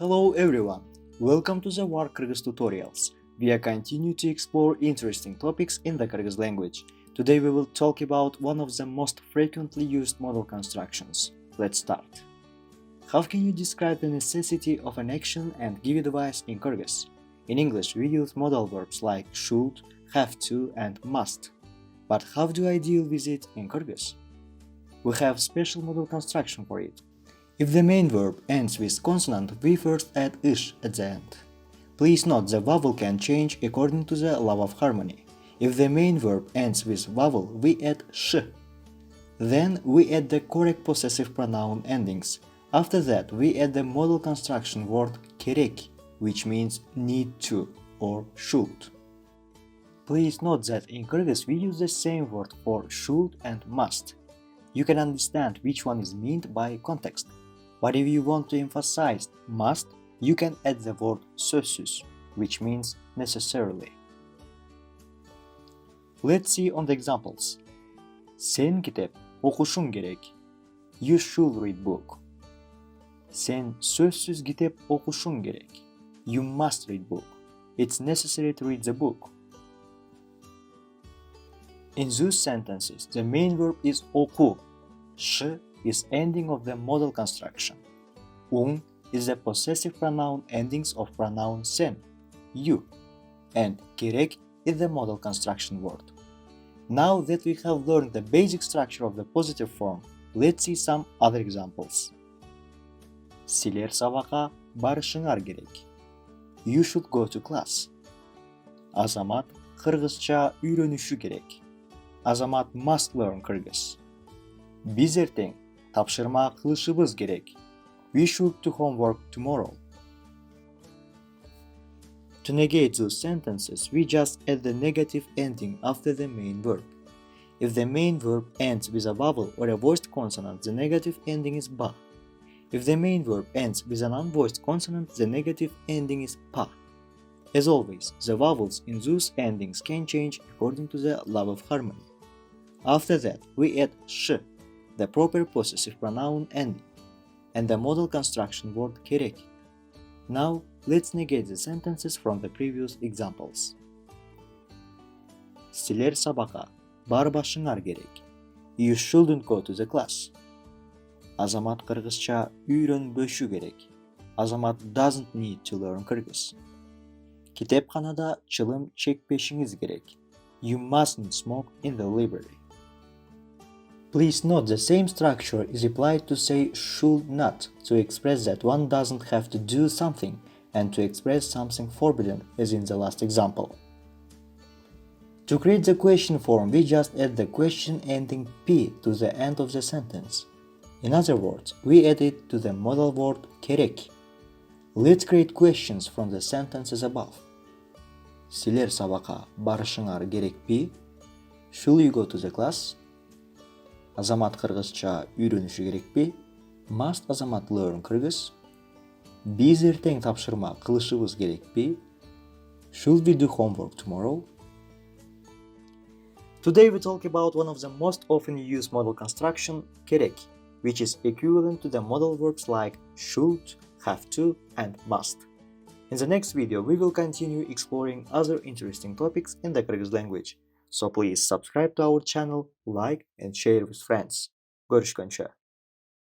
Hello everyone, welcome to the WARC Kyrgyz tutorials. We are continue to explore interesting topics in the Kyrgyz language. Today we will talk about one of the most frequently used modal constructions. Let's start. How can you describe the necessity of an action and give advice in Kyrgyz? In English we use modal verbs like should, have to and must. But how do I deal with it in Kyrgyz? We have special modal construction for it. If the main verb ends with consonant, we first add ish at the end. Please note the vowel can change according to the law of harmony. If the main verb ends with vowel, we add sh. Then we add the correct possessive pronoun endings. After that, we add the modal construction word kerek, which means need to or should. Please note that in Kyrgyz we use the same word for should and must. You can understand which one is meant by context. But if you want to emphasize must, you can add the word sözsüz, which means necessarily. Let's see on the examples. Sen kitap okuşun gerek. You should read book. Sen sözsüz kitap okuşun gerek. You must read book. It's necessary to read the book. In those sentences, the main verb is oku. Ş is ending of the modal construction. Is the possessive pronoun endings of pronoun sen, you, and gerek is the modal construction word. Now that we have learned the basic structure of the positive form, let's see some other examples. Силер сабаққа барышыңар керек. You should go to class. Азамат қырғызша үйреніші керек. Azamat must learn Kyrgyz. Biz ертең тапшырма қылышыбыз керек. We should do homework tomorrow. To negate those sentences, we just add the negative ending after the main verb. If the main verb ends with a vowel or a voiced consonant, the negative ending is ba. If the main verb ends with an unvoiced consonant, the negative ending is pa. As always, the vowels in those endings can change according to the law of harmony. After that, we add sh, the proper possessive pronoun ending, and the modal construction word kerek. Now, let's negate the sentences from the previous examples. Силер сабаққа барбашыңар керек. You shouldn't go to the class. Азамат қырғызша үйренбөші керек. Azamat doesn't need to learn Kyrgyz. Kitapxonada чылым чекпешіңіз керек. You mustn't smoke in the library. Please note the same structure is applied to say should not to express that one doesn't have to do something and to express something forbidden as in the last example. To create the question form, we just add the question ending p to the end of the sentence. In other words, we add it to the modal word kerek. Let's create questions from the sentences above. Силер сабаққа барышыңар керек пе? Should you go to the class? Азамат қырғызша үйреніші керек пе? Must Azamat learn Kyrgyz? Biz ертең тапшырма қылышыбыз керек пе? Should we do homework tomorrow? Today we talk about one of the most often used modal construction, kerek, which is equivalent to the modal verbs like should, have to, and must. In the next video, we will continue exploring other interesting topics in the Kyrgyz language. So please subscribe to our channel, like and share with friends. Görüşкөнчө.